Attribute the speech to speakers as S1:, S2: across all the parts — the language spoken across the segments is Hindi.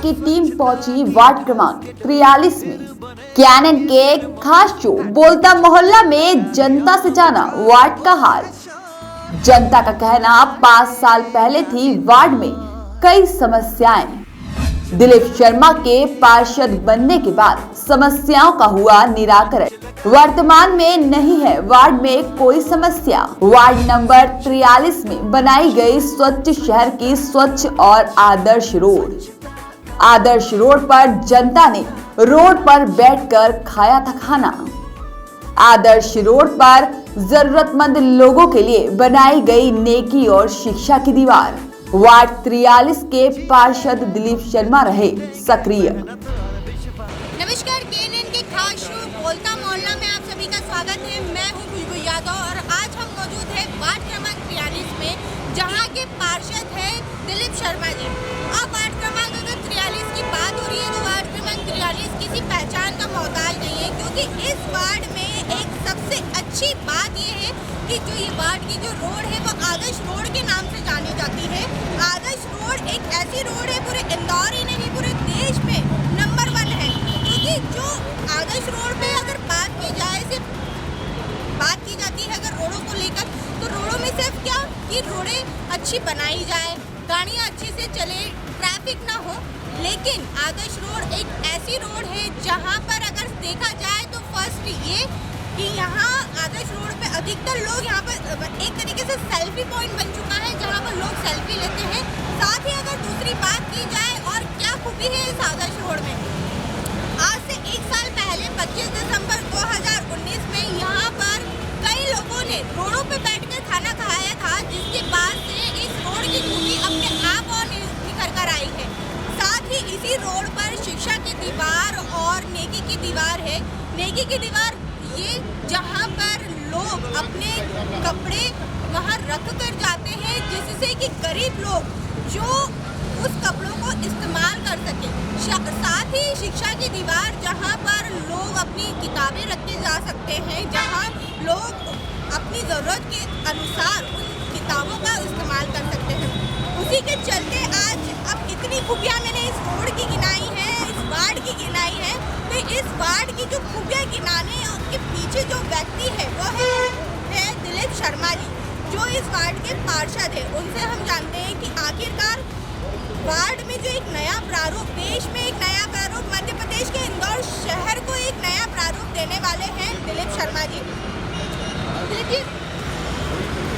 S1: की टीम पहुंची वार्ड क्रमांक 43 में। कैनन के खास शो बोलता मोहल्ला में जनता से जाना वार्ड का हाल। जनता का कहना 5 साल पहले थी वार्ड में कई समस्याएं। दिलीप शर्मा के पार्षद बनने के बाद समस्याओं का हुआ निराकरण। वर्तमान में नहीं है वार्ड में कोई समस्या। वार्ड नंबर 43 में बनाई गई स्वच्छ शहर की स्वच्छ और आदर्श रोड। आदर्श रोड पर जनता ने रोड पर बैठकर खाया था खाना। आदर्श रोड पर जरूरतमंद लोगों के लिए बनाई गई नेकी और शिक्षा की दीवार। वार्ड 43 के पार्षद दिलीप शर्मा रहे सक्रिय।
S2: नमस्कार, केएनएन के खास शो बोलता मोहल्ला में आप सभी का स्वागत है। मैं हूं खुशबू यादव और आज हम मौजूद हैं वार्ड क्रमांक 43 में, जहां के पार्षद है दिलीप शर्मा जी। अब वार्ड क्रमांक 43 की बात हो रही है तो वार्ड क्रमांक 43 किसी पहचान का मोहताज नहीं है, क्योंकि इस वार्ड में एक सबसे अच्छी बात यह है कि जो ये वार्ड की जो रोड है वो आदर्श रोड के नाम से जानी जाती है। आदर्श रोड एक ऐसी रोड है पूरे इंदौर ही नहीं पूरे देश में नंबर 1 है, क्योंकि जो आदर्श रोड पे अगर बात की जाए सिर्फ बात की जाती है अगर रोडों को लेकर, तो रोडों में सिर्फ क्या कि रोडें अच्छी बनाई जाए, गाड़ियाँ अच्छे से चले, ट्रैफिक ना हो। लेकिन आदर्श रोड एक ऐसी रोड है जहाँ पर अगर देखा जाए तो फर्स्ट ये कि यहाँ आदर्श रोड पे अधिकतर लोग यहाँ पर एक तरीके से सेल्फी पॉइंट बन चुका है, जहाँ पर लोग सेल्फी लेते हैं। साथ ही अगर दूसरी बात की जाए और क्या खूबी है इस आदर्श रोड में, आज से 1 साल पहले 25 दिसंबर 2019 में यहाँ पर कई लोगों ने रोडों पे बैठकर खाना खाया था, जिसके बाद से इस रोड की खूबी अपने आप और निखर कर आई है। साथ ही इसी रोड पर शिक्षा की दीवार और नेकी की दीवार है। नेकी की दीवार ये जहाँ पर लोग अपने कपड़े वहाँ रख कर जाते हैं, जिससे कि गरीब लोग जो उस कपड़ों को इस्तेमाल कर सके। साथ ही शिक्षा की दीवार जहाँ पर लोग अपनी किताबें रखते जा सकते हैं, जहाँ लोग अपनी ज़रूरत के अनुसार उन किताबों का इस्तेमाल कर सकते हैं। उसी के चलते आज अब इतनी खूबियाँ मैंने इस रोड की गिनाई है, इस वार्ड की गिनाई है, तो इस वार्ड की जो खूबियाँ गिनाने उसके पीछे जो व्यक्ति है वो है दिलीप शर्मा जी, जो इस वार्ड के पार्षद है। उनसे हम जानते हैं कि आखिरकार वार्ड में जो एक नया प्रारूप, देश में एक नया प्रारूप, मध्य प्रदेश के इंदौर शहर को एक नया प्रारूप देने वाले हैं दिलीप शर्मा जी। दिलीप जी,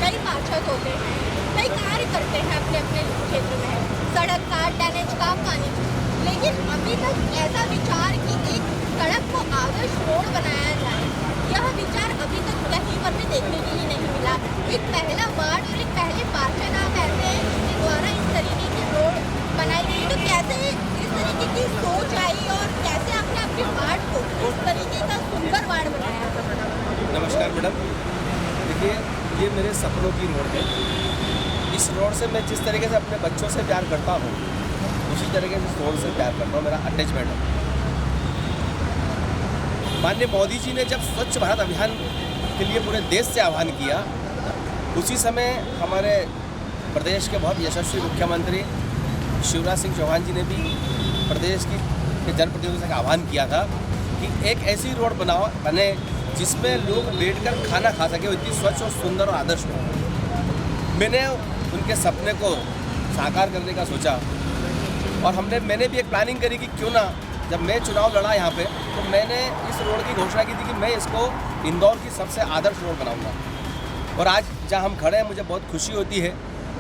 S2: कई पार्षद होते हैं, कई कार्य करते हैं अपने अपने क्षेत्र में, सड़क का, ड्रेनेज का, पानी का, लेकिन अभी तक ऐसा विचार कि एक सड़क को आदर्श रोड बनाया जाए, यह विचार अभी तक कहीं पर भी देखने के लिए नहीं मिला। एक पहला वार्ड और एक पहले पार्षद आप ऐसे हैं जिसके द्वारा इस तरीके की रोड बनाई गई, तो कैसे इस तरीके की सोच आई और कैसे आपने अपने वार्ड को इस तरीके का सुंदर वार्ड बनाया?
S3: नमस्कार मैडम, देखिए ये मेरे सपनों की रोड है। इस रोड से मैं जिस तरीके से अपने बच्चों से प्यार करता हूँ उसी तरीके से इस रोड से प्यार करता हूँ, मेरा अटैचमेंट है। माननीय मोदी जी ने जब स्वच्छ भारत अभियान के लिए पूरे देश से आह्वान किया, उसी समय हमारे प्रदेश के बहुत यशस्वी मुख्यमंत्री शिवराज सिंह चौहान जी ने भी प्रदेश के जनप्रतिनिधियों से आह्वान किया था कि एक ऐसी रोड बने जिसमें लोग बैठकर खाना खा सके, इतनी स्वच्छ और सुंदर और आदर्श हो। मैंने उनके सपने को साकार करने का सोचा और मैंने भी एक प्लानिंग करी कि क्यों ना, जब मैं चुनाव लड़ा यहाँ पे तो मैंने इस रोड की घोषणा की थी कि मैं इसको इंदौर की सबसे आदर्श रोड बनाऊंगा। और आज जहाँ हम खड़े हैं मुझे बहुत खुशी होती है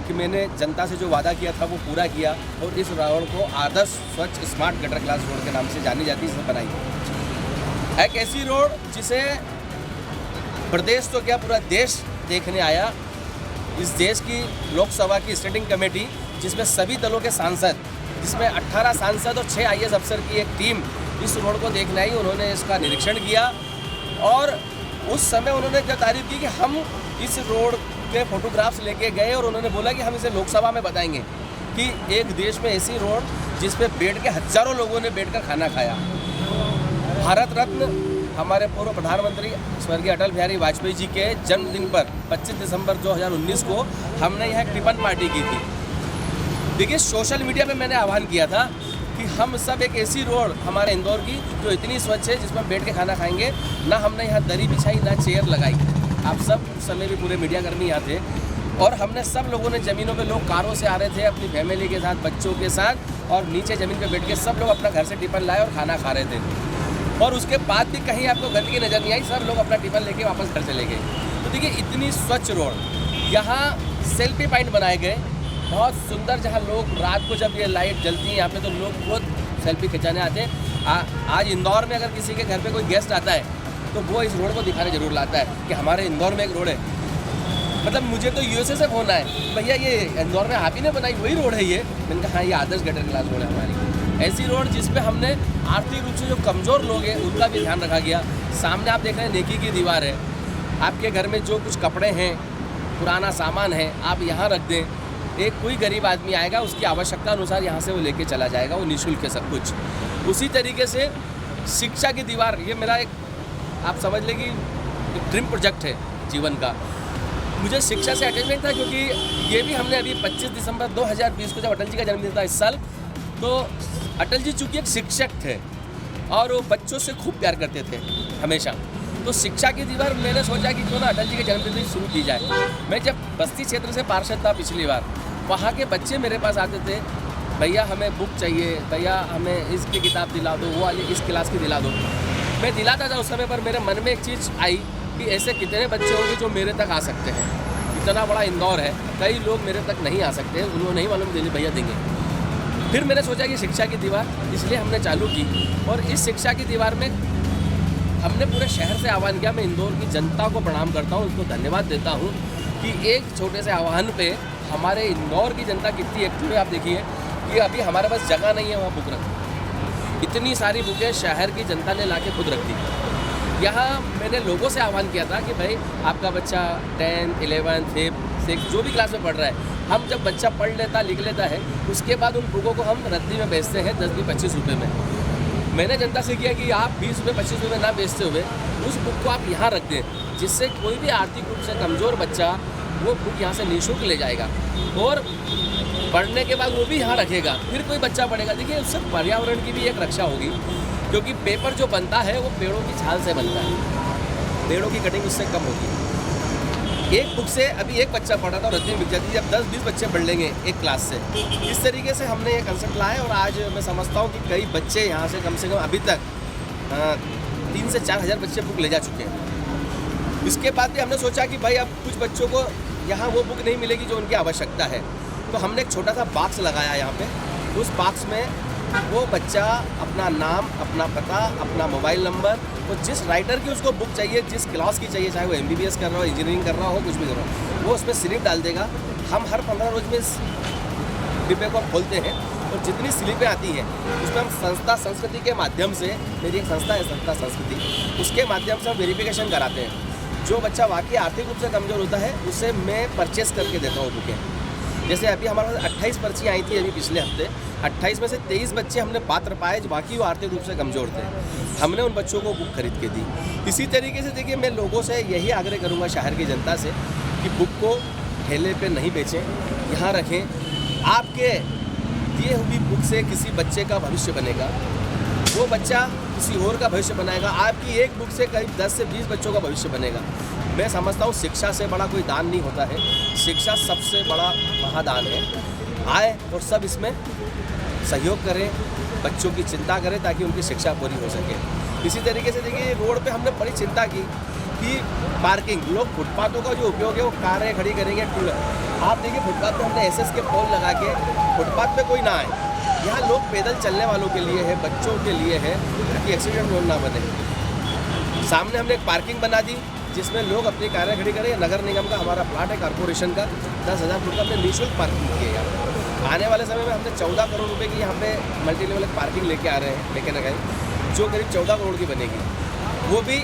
S3: कि मैंने जनता से जो वादा किया था वो पूरा किया और इस रोड को आदर्श स्वच्छ स्मार्ट गटर क्लास रोड के नाम से जानी जाती है, इसे बनाई। एक ऐसी रोड जिसे प्रदेश तो क्या पूरा देश देखने आया। इस देश की लोकसभा की स्टैंडिंग कमेटी, जिसमें सभी दलों के सांसद, जिसमें 18 सांसद और 6 IAS अफसर की एक टीम इस रोड को देखने आई। उन्होंने इसका निरीक्षण किया और उस समय उन्होंने क्या तारीफ की कि हम इस रोड के फोटोग्राफ्स लेके गए और उन्होंने बोला कि हम इसे लोकसभा में बताएंगे कि एक देश में ऐसी रोड जिस पे बैठ के हजारों लोगों ने बैठकर खाना खाया। भारत रत्न हमारे पूर्व प्रधानमंत्री स्वर्गीय अटल बिहारी वाजपेयी जी के जन्मदिन पर 25 दिसंबर 2019 को हमने यहाँ टिफिन पार्टी की थी। देखिए, सोशल मीडिया पे मैंने आह्वान किया था कि हम सब एक ऐसी रोड हमारे इंदौर की जो इतनी स्वच्छ है जिसमें बैठ के खाना खाएंगे, ना हमने यहाँ दरी बिछाई ना चेयर लगाई। आप सब उस समय भी पूरे मीडियाकर्मी यहाँ थे और हमने सब लोगों ने ज़मीनों पे, लोग कारों से आ रहे थे अपनी फैमिली के साथ, बच्चों के साथ, और नीचे ज़मीन पे बैठ के सब लोग अपना घर से टिफिन लाए और खाना खा रहे थे। और उसके बाद भी कहीं आपको गंदगी नज़र नहीं आई, सब लोग अपना टिफिन लेके वापस घर चले गए। तो देखिए, इतनी स्वच्छ रोड। यहाँ सेल्फी पॉइंट बनाए गए बहुत सुंदर, जहाँ लोग रात को जब ये लाइट जलती है यहाँ पे तो लोग खुद सेल्फी खिंचाने आते हैं। आज इंदौर में अगर किसी के घर पे कोई गेस्ट आता है तो वो इस रोड को दिखाने जरूर लाता है कि हमारे इंदौर में एक रोड है। मतलब मुझे तो यूएसए से फोन आए, भैया ये इंदौर में आप ही ने बनाई वही रोड है ये? मैंने कहा हाँ, ये आदर्श गटर क्लास रोड है हमारी। ऐसी रोड जिस पे हमने आर्थिक रूप से जो कमज़ोर लोग हैं उनका भी ध्यान रखा गया। सामने आप देख रहे हैं नेकी की दीवार है। आपके घर में जो कुछ कपड़े हैं, पुराना सामान है, आप यहाँ रख दें। एक कोई गरीब आदमी आएगा, उसकी आवश्यकता अनुसार यहाँ से वो लेके चला जाएगा, वो निःशुल्क है सब कुछ। उसी तरीके से शिक्षा की दीवार, ये मेरा एक, आप समझ लें कि ड्रीम प्रोजेक्ट है जीवन का। मुझे शिक्षा से अटैचमेंट था क्योंकि ये भी हमने अभी 25 दिसंबर 2020 को जब अटल जी का जन्मदिन था इस साल, तो अटल जी चूँकि एक शिक्षक थे और वो बच्चों से खूब प्यार करते थे हमेशा। तो शिक्षा की दीवार मैंने सोचा कि क्यों ना अटल जी के जन्मदिन से शुरू की जाए। मैं जब बस्ती क्षेत्र से पार्षद था पिछली बार, वहाँ के बच्चे मेरे पास आते थे, भैया हमें बुक चाहिए, भैया हमें इसकी किताब दिला दो, वो वाली इस क्लास की दिला दो। मैं दिलाता था उस समय, पर मेरे मन में एक चीज़ आई कि ऐसे कितने बच्चे होंगे जो मेरे तक आ सकते हैं। इतना बड़ा इंदौर है, कई लोग मेरे तक नहीं आ सकते, उन्होंने नहीं मालूम दिल्ली भैया देंगे। फिर मैंने सोचा कि शिक्षा की दीवार, इसलिए हमने चालू की। और इस शिक्षा की दीवार में हमने पूरे शहर से आह्वान किया। मैं इंदौर की जनता को प्रणाम करता हूँ, उसको धन्यवाद देता हूँ कि एक छोटे से आह्वान पे हमारे इंदौर की जनता कितनी एक्टिव है। आप देखिए कि अभी हमारे पास जगह नहीं है वहाँ बुक रखी, इतनी सारी बुकें शहर की जनता ने ला के खुद रख दी। यहाँ मैंने लोगों से आह्वान किया था कि भाई आपका बच्चा 10th 11th 5th 6th जो भी क्लास में पढ़ रहा है, हम जब बच्चा पढ़ लेता लिख लेता है उसके बाद उन बुकों को हम रद्दी में बेचते हैं 10-25 रुपये में। मैंने जनता से किया कि आप 20 रुपये 25 रुपये ना बेचते हुए उस बुक को आप यहाँ रख दें, जिससे कोई भी आर्थिक रूप से कमज़ोर बच्चा वो बुक यहाँ से निःशुल्क ले जाएगा और पढ़ने के बाद वो भी यहाँ रखेगा, फिर कोई बच्चा पढ़ेगा। देखिए, उससे पर्यावरण की भी एक रक्षा होगी, क्योंकि पेपर जो बनता है वो पेड़ों की छाल से बनता है, पेड़ों की कटिंग उससे कम होगी। एक बुक से अभी एक बच्चा पढ़ा था और रद्दी में बिक जाती है, जब 10-20 बच्चे पढ़ लेंगे एक क्लास से। इस तरीके से हमने ये कंसेप्ट लाया और आज मैं समझता हूँ कि कई बच्चे यहाँ से कम अभी तक 3 से 4 हज़ार बच्चे बुक ले जा चुके हैं। इसके बाद भी हमने सोचा कि भाई अब कुछ बच्चों को यहाँ वो बुक नहीं मिलेगी जो उनकी आवश्यकता है, तो हमने एक छोटा सा बॉक्स लगाया यहाँ पे। उस बॉक्स में वो बच्चा अपना नाम, अपना पता, अपना मोबाइल नंबर, वो जिस राइटर की उसको बुक चाहिए, जिस क्लास की चाहिए, चाहे वो MBBS कर रहा हो, इंजीनियरिंग कर रहा हो, कुछ भी कर रहा हो, वो उसमें स्लिप डाल देगा। हम हर 15 रोज में इस डिब्बे को हम खोलते हैं और जितनी स्लिपें आती हैं उसमें हम संस्था संस्कृति के माध्यम से, मेरी एक संस्था है संस्था संस्कृति, उसके माध्यम से हम वेरिफिकेशन कराते हैं। जो बच्चा वाकई आर्थिक रूप से कमज़ोर होता है उसे मैं परचेस करके देता हूँ बुकें। जैसे अभी हमारे पास 28 पर्ची आई थी अभी पिछले हफ्ते, 28 में से 23 बच्चे हमने पात्र पाए, बाकी वो आर्थिक रूप से कमज़ोर थे, हमने उन बच्चों को बुक खरीद के दी। इसी तरीके से देखिए, मैं लोगों से यही आग्रह करूँगा, शहर की जनता से, कि बुक को ठेले पे नहीं बेचें, यहाँ रखें। आपके दिए हुई बुक से किसी बच्चे का भविष्य बनेगा, वो बच्चा किसी और का भविष्य बनाएगा, आपकी एक बुक से करीब 10 से 20 बच्चों का भविष्य बनेगा। मैं समझता हूँ शिक्षा से बड़ा कोई दान नहीं होता है, शिक्षा सबसे बड़ा महादान है। आए और सब इसमें सहयोग करें, बच्चों की चिंता करें ताकि उनकी शिक्षा पूरी हो सके। इसी तरीके से देखिए, रोड पे हमने बड़ी चिंता की कि पार्किंग, लोग फुटपाथों का जो उपयोग है वो कारें खड़ी करेंगे, टू व्हीलर। आप देखिए, फुटपाथ पे हमने SS के पोल लगा के फुटपाथ पे कोई ना आए, यहाँ लोग पैदल चलने वालों के लिए है, बच्चों के लिए है, ताकि एक्सीडेंट जोन ना बने। सामने हमने एक पार्किंग बना दी जिसमें लोग अपनी कारें खड़ी करें। नगर निगम का हमारा प्लाट है, कॉर्पोरेशन का, 10,000 फुट का हमने निःशुल्क पार्किंग की है यहाँ। आने वाले समय में हमने 14 करोड़ रुपए की यहाँ पे मल्टी लेवल पार्किंग लेके आ रहे हैं, लेके लगाई, जो करीब 14 करोड़ की बनेगी। वो भी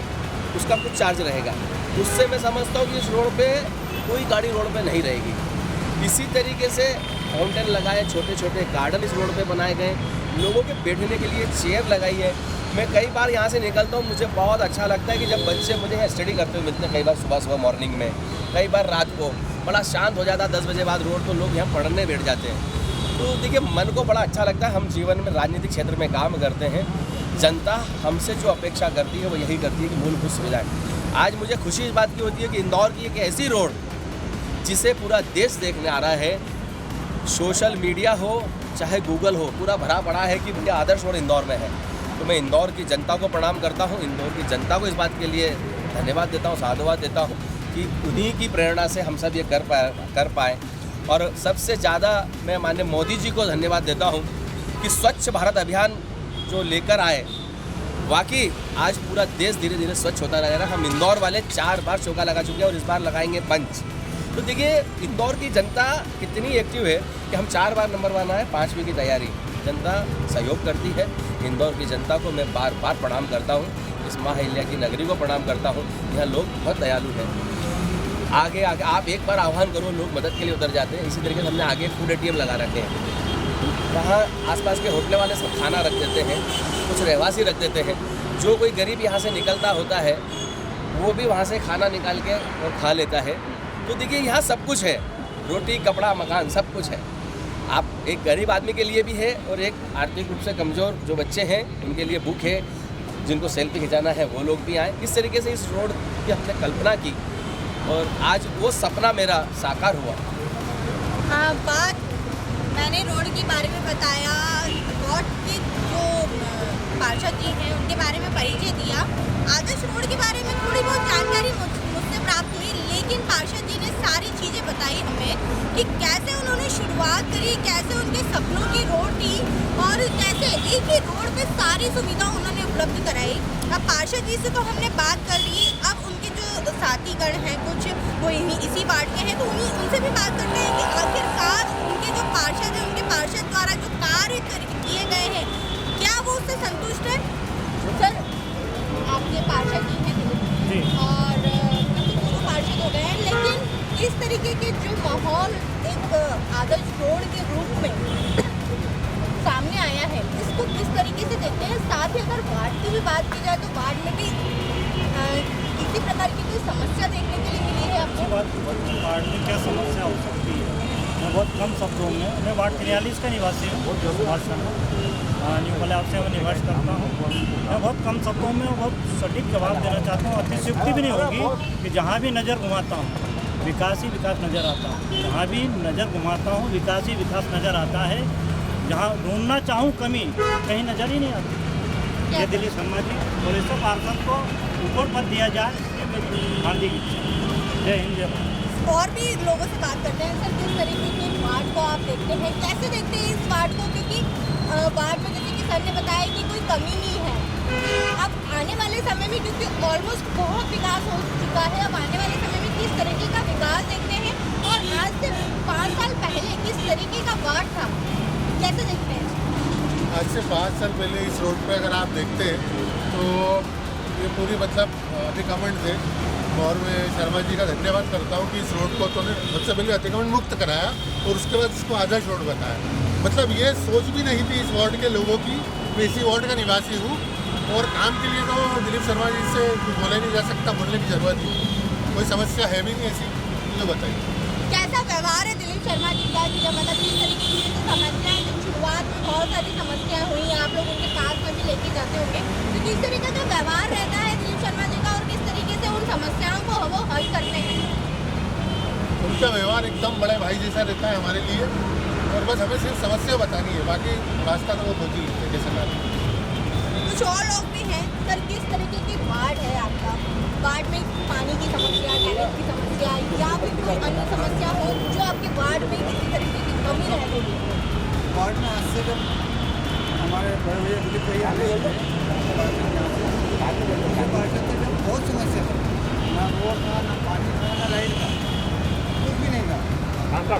S3: उसका कुछ चार्ज रहेगा। उससे मैं समझता हूँ कि इस रोड पे कोई गाड़ी रोड पे नहीं रहेगी। इसी तरीके से फाउंटेन लगाए, छोटे छोटे गार्डन इस रोड पे बनाए गए, लोगों के बैठने के लिए चेयर लगाई है। मैं कई बार यहाँ से निकलता हूँ, मुझे बहुत अच्छा लगता है कि जब बच्चे मुझे यहाँ स्टडी करते हुए मिलते हैं, कई बार सुबह मॉर्निंग में, कई बार रात को, बड़ा शांत हो जाता है 10 बजे बाद रोड, तो लोग यहाँ पढ़ने बैठ जाते हैं। तो देखिए, मन को बड़ा अच्छा लगता है। हम जीवन में राजनीतिक क्षेत्र में काम करते हैं, जनता हमसे जो अपेक्षा करती है वो यही करती है कि मूलभूत सुविधाएं। आज मुझे खुशी इस बात की होती है कि इंदौर की एक ऐसी रोड जिसे पूरा देश देखने आ रहा है, सोशल मीडिया हो चाहे गूगल हो, पूरा भरा पड़ा है कि भैया आदर्श रोड इंदौर में है। तो मैं इंदौर की जनता को प्रणाम करता हूँ, इंदौर की जनता को इस बात के लिए धन्यवाद देता हूँ, साधुवाद देता हूँ कि उन्हीं की प्रेरणा से हम सब ये कर पाए। और सबसे ज़्यादा मैं माननीय मोदी जी को धन्यवाद देता हूँ कि स्वच्छ भारत अभियान जो लेकर आए, वाकई आज पूरा देश धीरे धीरे स्वच्छ होता रह रहा है। हम इंदौर वाले 4 बार चौका लगा चुके हैं और इस बार लगाएंगे पंच। तो देखिए, इंदौर की जनता कितनी एक्टिव है कि हम 4 बार नंबर 1 आए, 5वीं की तैयारी। जनता सहयोग करती है। इंदौर की जनता को मैं बार बार प्रणाम करता हूँ, इस माँ अहिल्या की नगरी को प्रणाम करता हूँ। यहाँ लोग बहुत दयालु हैं। आगे आप एक बार आह्वान करो, लोग मदद के लिए उतर जाते हैं। इसी तरीके से हमने आगे फूड ATM लगा रखे हैं, वहाँ आसपास के होटल वाले सब खाना रख देते हैं, कुछ रहवासी रख देते हैं। जो कोई गरीब यहाँ से निकलता होता है वो भी वहाँ से खाना निकाल के और खा लेता है। तो देखिए, यहाँ सब कुछ है, रोटी कपड़ा मकान सब कुछ है। आप एक गरीब आदमी के लिए भी है और एक आर्थिक रूप से कमज़ोर जो बच्चे हैं उनके लिए बुक है, जिनको सेल्फी खिंचाना है वो लोग भी आए। इस तरीके से इस रोड की हमने कल्पना की और आज वो सपना मेरा साकार हुआ।
S2: हाँ, बात मैंने रोड के बारे में बताया, वॉर्ड के जो पार्षद जी हैं उनके बारे में परिचय दिया। आदर्श रोड के बारे में थोड़ी बहुत जानकारी मुझसे प्राप्त हुई, लेकिन पार्षद जी ने सारी चीज़ें बताई हमें कि कैसे उन्होंने शुरुआत करी, कैसे उनके सपनों की रोड थी और कैसे एक ही रोड पे सारी सुविधा उन्होंने उपलब्ध कराई। अब पार्षद जी से तो हमने बात कर ली, अब उनके जो साथीगण हैं कुछ वो इसी वार्ड के हैं, तो उनसे भी बात करते हैं कि आखिरकार उनके जो पार्षद हैं, उनके पार्षद द्वारा जो कार्य किए गए हैं, क्या वो उससे संतुष्ट है? सर, आपके पार्षद जी हैं और दोनों पार्षद हो गए हैं, लेकिन इस तरीके के जो माहौल एक आदर्श रोड के रूप में सामने आया है, इसको किस तरीके से देखते हैं? साथ ही अगर वार्ड की भी बात की जाए तो वार्ड में भी इसी प्रकार की कोई समस्या देखने के लिए मिली है आपको?
S4: वार्ड में क्या समस्या हो सकती है? मैं बहुत कम शब्दों में, मैं वार्ड 43 का निवासी हूँ, न्यू कल्याण से मैं निवास करता हूँ। मैं बहुत कम शब्दों में बहुत सटीक जवाब देना चाहता हूँ। अतिशयोक्ति भी नहीं होगी कि जहाँ भी नज़र घुमाता हूँ विकास ही विकास नज़र आता है, जहाँ भी नज़र घुमाता हूँ विकास ही विकास नज़र आता है। जहाँ ढूंढना चाहूँ कमी, कहीं नज़र ही नहीं आती। ये दिलीप शर्मा जी और इस पार्षद को ऊपर पद दिया जाए, हार्दिक इच्छा। जय हिंद, जय भारत।
S2: और भी लोगों से बात करते हैं। सर, किस तरीके के वार्ड को आप देखते हैं, कैसे देखते हैं इस वार्ड को? क्योंकि वार्ड में जैसे कि सर ने बताया कि कोई कमी नहीं है। अब आने वाले समय में, क्योंकि ऑलमोस्ट बहुत विकास हो चुका है, अब आने वाले समय में किस तरीके का विकास देखते हैं और आज से 5 साल पहले किस तरीके का वार्ड था, कैसे देखते हैं?
S5: आज से 5 साल पहले इस रोड पे अगर आप देखते हैं तो ये पूरी मतलब अतिक्रमण थे और मैं शर्मा जी का धन्यवाद करता हूँ कि इस रोड को तो सबसे पहले अतिक्रमण मुक्त कराया और उसके बाद इसको आदर्श रोड बताया। मतलब ये सोच भी नहीं थी इस वार्ड के लोगों की। मैं इसी वार्ड का निवासी हूँ और काम के लिए तो दिलीप शर्मा जी से कुछ बोला नहीं जा सकता, बोलने की ज़रूरत नहीं, कोई समस्या है भी नहीं ऐसी। तो बताइए
S2: कैसा व्यवहार है दिलीप शर्मा जी का? कि जब मतलब किस तरीके की समस्याएं, जब शुरुआत में बहुत सारी समस्याएं हुई, आप लोग उनके पास में भी लेके जाते होंगे, तो किस तरीके का व्यवहार रहता है दिलीप शर्मा जी का और किस तरीके से उन समस्याओं को वो हल करते हैं?
S5: उनका व्यवहार एकदम बड़े भाई जैसा रहता है हमारे लिए और बस हमें सिर्फ समस्या बतानी है, बाकी रास्ता तो वो खोज ही लेते हैं जैसे करते।
S2: कुछ और लोग भी हैं। सर, किस तरीके की वार्ड है आपका? वार्ड में पानी की समस्या, टैलेंट की समस्या या फिर कोई अन्य समस्या हो जो आपके वार्ड में किसी तरीके की कमी रह गई है?
S6: वार्ड में आज से जब हमारे बड़े भैया दिलीप भैया आए थे बहुत समस्या थी, ना रोड था, ना पानी था, ना लाइट था, कुछ भी नहीं था।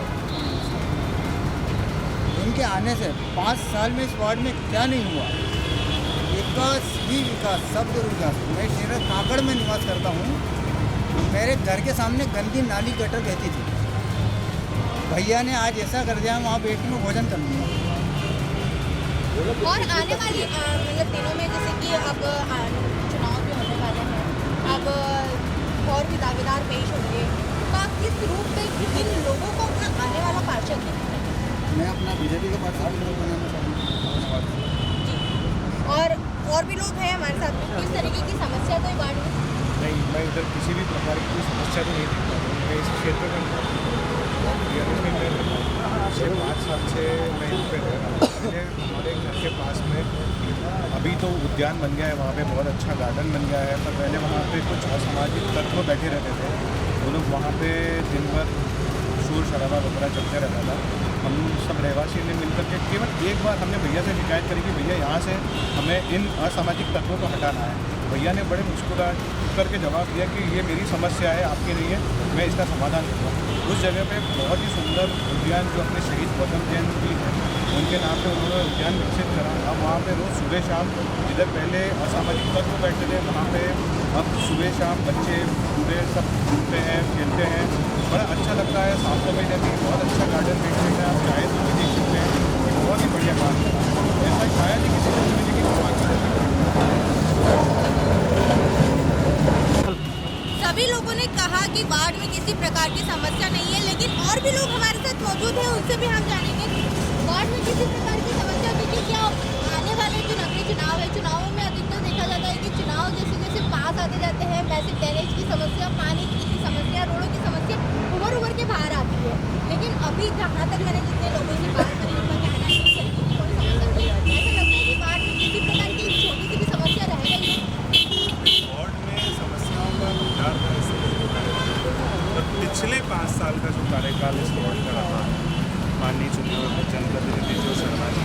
S6: इनके आने से 5 साल में इस वार्ड में क्या नहीं हुआ, एक विकास ही विकास, सब विकास। मैं श्रीनगर काकड़ में निवास करता हूँ। मेरे घर के सामने गंदी नाली गटर बहती थी। भैया ने आज ऐसा कर दिया, वहाँ बैठ के मैं भोजन कर लूँगा।
S2: और आने वाली मतलब दिनों में जैसे कि अब चुनाव भी होने वाले हैं, अब और भी दावेदार पेश होंगे, तो आप किस रूप में किन लोगों को अपना आने वाला पार्षद देखते हैं?
S6: मैं अपना बीजेपी का पार्षद बनाना चाहूँगा।
S2: और भी लोग हैं हमारे साथ में, किस तरीके की समस्या कोई वार्ड में?
S7: नहीं, मैं इधर किसी भी प्रकार की कोई समस्या तो नहीं देखता हूँ। मैं इस क्षेत्र में पिछले 5 साल से मैं यहाँ पे रह रहा हूँ। हमारे घर के पास में अभी तो उद्यान बन गया है, वहाँ पे बहुत अच्छा गार्डन बन गया है, पर पहले वहाँ पे कुछ असामाजिक तत्व बैठे रहते थे। वो लोग वहाँ पे दिन भर शोर शराबा वगैरह चलते रहता था। हम सब रहवासी ने मिलकर के केवल एक बार हमने भैया से शिकायत करी कि भैया यहाँ से हमें इन असामाजिक तत्वों को हटाना है। भैया ने बड़े मुस्कुरा करके जवाब दिया कि ये मेरी समस्या है, आपकी नहीं है, मैं इसका समाधान करूँगा। उस जगह पे बहुत ही सुंदर उद्यान जो अपने शहीद गौतम जैन जी हैं उनके नाम पे उन्होंने उद्यान विकसित करा। अब वहाँ पे रोज़ सुबह शाम जिधर पहले असामाजिक तत्व बैठते थे वहाँ पे अब सुबह शाम बच्चे बूढ़े सब घूमते हैं, खेलते हैं, बड़ा अच्छा लगता है। साफ सफाई रहती है, बहुत अच्छा गार्डन मेंटेन है। आप चाहे तो भी देख सकते हैं कि बहुत ही बढ़िया काम है। ऐसा शायद ही किसी तरीके की बात है।
S2: सभी लोगों ने कहा कि वार्ड में किसी प्रकार की समस्या नहीं है, लेकिन और भी लोग हमारे साथ मौजूद हैं, उनसे भी हम जानेंगे वार्ड में किसी प्रकार की समस्या, क्योंकि क्या आने वाले जो नगरीय चुनाव है, चुनावों में अधिकतर देखा जाता है कि चुनाव जैसे जैसे पास आते जाते हैं वैसे ड्रेनेज की समस्या, पानी की समस्या, रोडों की समस्या उभर के बाहर आती है। लेकिन अभी जहाँ तक मैंने जितने लोगों से बात करी उनका कहना है कि कोई समस्या नहीं है। ऐसा लगता है कि वार्ड में किसी प्रकार की छोटी सी भी समस्या रह गई है।
S8: वार्ड में समस्याओं का विचार पर पिछले 5 साल का जो कार्यकाल इस वार्ड का रहा है, माननीय चुने हुए जनप्रतिनिधि जो शर्मा जी,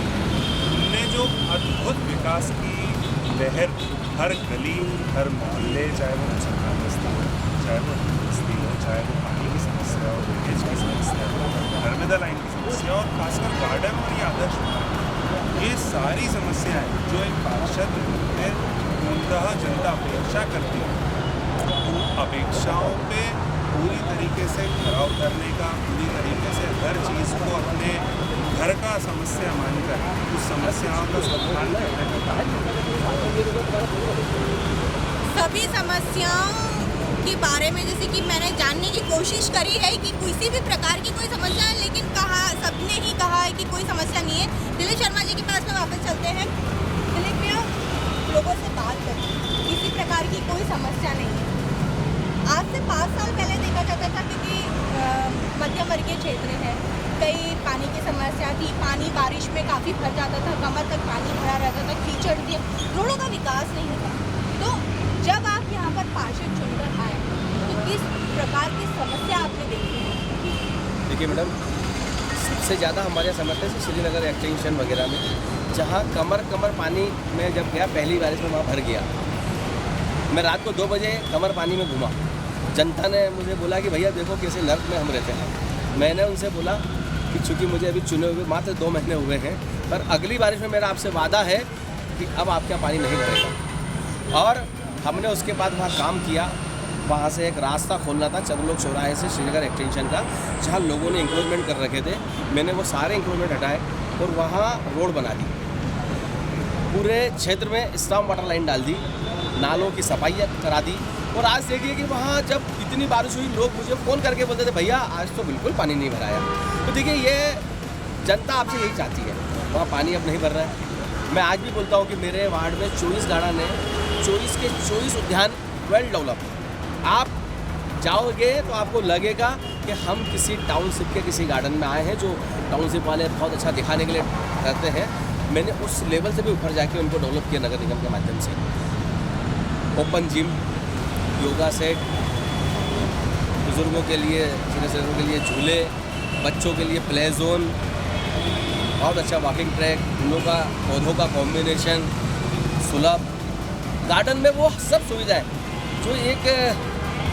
S8: उनने जो अद्भुत विकास की लहर हर गली हर मोहल्ले, चाहे वो मुसलमान बस्ती हो, चाहे वो बस्ती हो, चाहे वो पानी की समस्या हो, ड्रेनेज की समस्या हो, नर्मदा लाइन की समस्या और खासकर गार्डन और ये आदर्श, ये सारी समस्याएं जो एक पार्षद में पूर्णतः जनता अपेक्षा करती है, अपेक्षाओं पे पूरी तरीके से खरा उतरने का, पूरी तरीके से हर चीज़ को अपने घर का समस्या मानकर उस समस्याओं का समाधान करने का काम।
S2: सभी समस्याओं के बारे में जैसे कि मैंने जानने की कोशिश करी है कि किसी भी प्रकार की कोई समस्या है, लेकिन सबने ही कहा है कि कोई समस्या नहीं है। दिलीप शर्मा जी के पास में वापस चलते हैं। दिलीप भैया, लोगों से बात करें, किसी प्रकार की कोई समस्या नहीं है। आज से 5 साल पहले देखा जाता था क्योंकि मध्यम वर्गीय क्षेत्र है, कई पानी की समस्या थी, पानी बारिश में काफ़ी भर जाता था, कमर तक पानी भरा रहता था, कीचड़ थी, रोडों का विकास नहीं था। तो जब आप यहाँ पर पार्षद चुनकर आए तो किस प्रकार की समस्या आपने देखी है?
S3: देखिए मैडम, सबसे ज़्यादा हमारे समस्या से श्रीनगर एक्सटेंशन वगैरह में, जहाँ कमर पानी में जब गया पहली बारिश में वहाँ भर गया। मैं रात को 2 बजे कमर पानी में घूमा, जनता ने मुझे बोला कि भैया देखो कैसे नर्क में हम रहते हैं। मैंने उनसे बोला कि चूँकि मुझे अभी चुने हुए मात्र 2 महीने हुए हैं, पर अगली बारिश में मेरा आपसे वादा है कि अब आपके यहाँ पानी नहीं भरेगा। और हमने उसके बाद वहाँ काम किया, वहाँ से एक रास्ता खोलना था चंद्रलोक चौराहे से श्रीनगर एक्सटेंशन का, जहाँ लोगों ने इंक्रोचमेंट कर रखे थे। मैंने वो सारे इंक्रोचमेंट हटाए और वहाँ रोड बना दी, पूरे क्षेत्र में स्टॉर्म वाटर लाइन डाल दी, नालों की सफाई करा दी। और आज देखिए कि वहाँ जब इतनी बारिश हुई, लोग मुझे फ़ोन करके बोलते थे भैया आज तो बिल्कुल पानी नहीं भराया। तो देखिए ये जनता आपसे यही चाहती है, वहाँ पानी अब नहीं भर रहा है। मैं आज भी बोलता हूँ कि मेरे वार्ड में 24 गार्डन है, 24 के 24 उद्यान वेल डेवलप। आप जाओगे तो आपको लगेगा कि हम किसी टाउनशिप के किसी गार्डन में आए हैं, जो टाउनशिप वाले बहुत अच्छा दिखाने के लिए करते हैं। मैंने उस लेवल से भी ऊपर जाके उनको डेवलप किया नगर निगम के माध्यम से। ओपन जिम, योगा सेट, बुज़ुर्गों के लिए, सीनियर सिटीजनों के लिए झूले, बच्चों के लिए प्ले जोन, बहुत अच्छा वॉकिंग ट्रैक, फूलों का पौधों का कॉम्बिनेशन, सुलभ गार्डन में वो सब सुविधाएं जो एक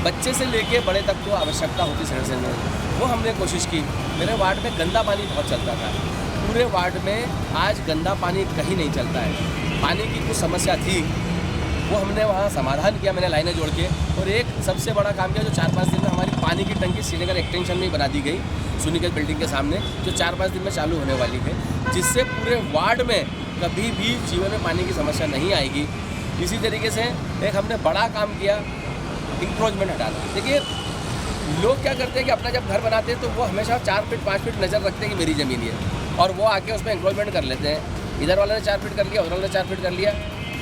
S3: बच्चे से लेके बड़े तक को आवश्यकता होती सीनियर सिटीजन में, वो हमने कोशिश की। मेरे वार्ड में गंदा पानी बहुत चलता था, पूरे वार्ड में आज गंदा पानी कहीं नहीं चलता है। पानी की कुछ समस्या थी वो हमने वहाँ समाधान किया, मैंने लाइनें जोड़ के। और एक सबसे बड़ा काम किया जो 4-5 दिन में हमारी पानी की टंकी श्रीनगर एक्सटेंशन में बना दी गई, सुनिगत बिल्डिंग के सामने, जो 4-5 दिन में चालू होने वाली है, जिससे पूरे वार्ड में कभी भी जीवन में पानी की समस्या नहीं आएगी। इसी तरीके से एक हमने बड़ा काम किया, इंक्रोचमेंट हटाना। देखिए लोग क्या करते हैं कि अपना जब घर बनाते हैं तो वो हमेशा 4 फीट 5 फीट नज़र रखते हैं कि मेरी ज़मीन है, और वो आके उसमें इंक्रोचमेंट कर लेते हैं। इधर वाले ने 4 फीट कर लिया, उधर वाले ने 4 फीट कर लिया।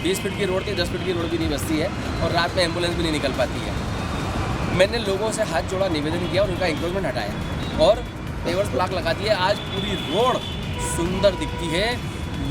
S3: 20 फीट की रोड थी, 10 फीट की रोड भी नहीं बचती है, और रात में एम्बुलेंस भी नहीं निकल पाती है। मैंने लोगों से हाथ जोड़ा, निवेदन किया और उनका इंक्रोचमेंट हटाया और पेवर्स ब्लॉक लगा दिए। आज पूरी रोड सुंदर दिखती है,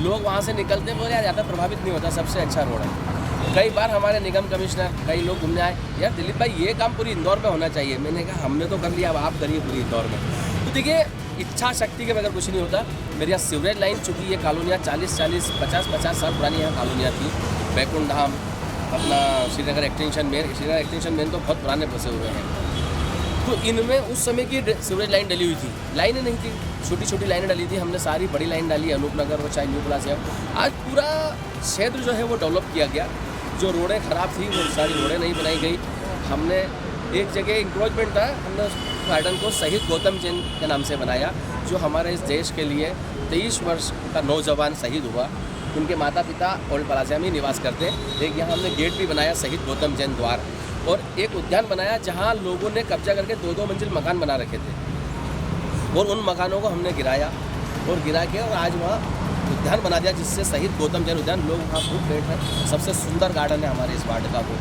S3: लोग वहाँ से निकलते बोले यार ज़्यादा प्रभावित नहीं होता, सबसे अच्छा रोड है। कई बार हमारे निगम कमिश्नर कई लोग घूमने आए, यार दिलीप भाई ये काम पूरी इंदौर में होना चाहिए। मैंने कहा हमने तो कर लिया, अब आप करिए पूरी इंदौर में। तो देखिए इच्छा शक्ति के बगैर कुछ नहीं होता। मेरे यहाँ सीवरेज लाइन, चूँकि ये कॉलोनियाँ 40-40, 50-50 साल पुरानी यहाँ कॉलोनियाँ थी। बैकुंठ धाम, अपना श्रीनगर एक्सटेंशन मेन तो बहुत पुराने बसे हुए हैं। तो इनमें उस समय की सीवरेज लाइन डली हुई थी, लाइनें नहीं थी, छोटी छोटी लाइनें डली थी। हमने सारी बड़ी लाइन डाली, अनूपनगर और चाहे न्यू प्लाजा। आज पूरा क्षेत्र जो है वो डेवलप किया गया। जो रोडें ख़राब थी वो सारी रोडें नहीं बनाई गई। हमने एक जगह इंक्रोचमेंट था, हमने उस गार्डन को शहीद गौतम जैन के नाम से बनाया, जो हमारे इस देश के लिए 23 वर्ष का नौजवान शहीद हुआ। उनके माता पिता ओल्ड प्लाजा में निवास करते हैं। एक यहाँ हमने गेट भी बनाया, शहीद गौतम जैन द्वार, और एक उद्यान बनाया जहाँ लोगों ने कब्जा करके 2-2 मंजिल मकान बना रखे थे, और उन मकानों को हमने गिराया और गिरा के और आज वहाँ उद्यान बना दिया, जिससे शहीद गौतम जैन उद्यान, लोग वहाँ खूब बैठ रहे हैं। सबसे सुंदर गार्डन है हमारे इस वार्ड का वो।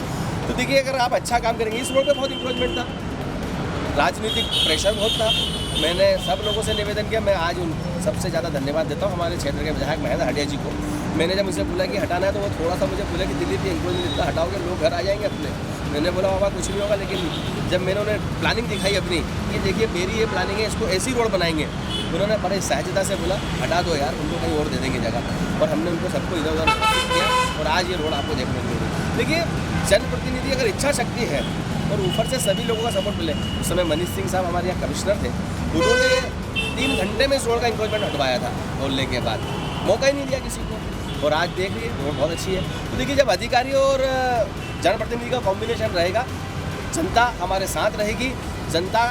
S3: तो देखिए अगर आप अच्छा काम करेंगे, इस रोड पे बहुत इंक्रोचमेंट था, राजनीतिक प्रेशर बहुत था। मैंने सब लोगों से निवेदन किया। मैं आज उन सबसे ज़्यादा धन्यवाद देता हूँ हमारे क्षेत्र के विधायक महेंद्र हटिया जी को। मैंने जब मुझे बोला कि हटाना है तो वो थोड़ा सा मुझे बोला कि दिल्ली पे इंक्रोचमेंट इतना हटाओगे लोग घर आ जाएंगे अपने। मैंने बोला बाबा कुछ नहीं होगा, लेकिन जब मैंने उन्हें प्लानिंग दिखाई अपनी कि देखिए मेरी ये प्लानिंग है, इसको ऐसी रोड बनाएंगे, उन्होंने बड़े सहजता से बोला हटा दो यार, उनको कहीं और दे देंगे जगह। और हमने उनको सबको इधर उधर किया और आज ये रोड आपको देखने को मिली। देखिए जनप्रतिनिधि अगर इच्छा शक्ति है और ऊपर से सभी लोगों का सपोर्ट मिले। उस समय मनीष सिंह साहब हमारे यहाँ कमिश्नर थे, उन्होंने 3 घंटे में इस रोड का इंक्रोचमेंट हटवाया था बोलने के बाद, मौका ही नहीं दिया किसी को। और आज देख लीजिए रोड बहुत अच्छी है। तो देखिए जब अधिकारी और जनप्रतिनिधि का कॉम्बिनेशन रहेगा, जनता हमारे साथ रहेगी। जनता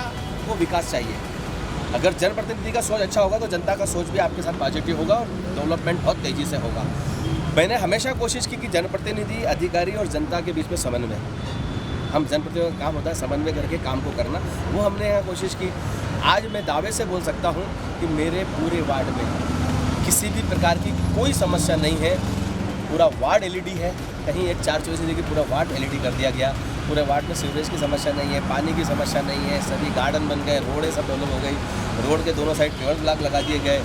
S3: को विकास चाहिए, अगर जनप्रतिनिधि का सोच अच्छा होगा तो जनता का सोच भी आपके साथ पॉजिटिव होगा और डेवलपमेंट बहुत तेज़ी से होगा। मैंने हमेशा कोशिश की कि जनप्रतिनिधि, अधिकारी और जनता के बीच में समन्वय, हम जनप्रतिनिधियों का काम होता है समन्वय करके काम को करना, वो हमने यहाँ कोशिश की। आज मैं दावे से बोल सकता हूँ कि मेरे पूरे वार्ड में किसी भी प्रकार की कोई समस्या नहीं है। पूरा वार्ड एलईडी है, कहीं एक 4-24 की पूरा वार्ड एलईडी कर दिया गया। पूरे वार्ड में सीवरेज की समस्या नहीं है, पानी की समस्या नहीं है, सभी गार्डन बन गए, रोडें सब डेवलप हो गई, रोड के दोनों साइड पेवर ब्लॉक लगा दिए गए।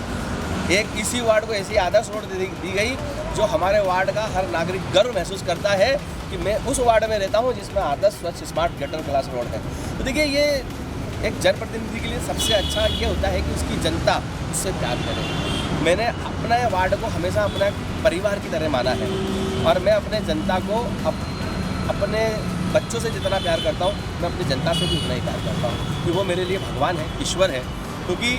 S3: एक इसी वार्ड को ऐसी आदर्श रोड दी गई जो हमारे वार्ड का हर नागरिक गर्व महसूस करता है कि मैं उस वार्ड में रहता हूँ जिसमें आदर्श, स्वच्छ, स्मार्ट, गटर क्लास रोड है। तो देखिए ये एक जनप्रतिनिधि के लिए सबसे अच्छा ये होता है कि उसकी जनता उससे प्यार करे। मैंने अपने वार्ड को हमेशा अपना परिवार की तरह माना है और मैं अपने जनता को अपने बच्चों से जितना प्यार करता हूँ मैं अपनी जनता से भी उतना ही प्यार करता हूँ, कि वो मेरे लिए भगवान है, ईश्वर है। क्योंकि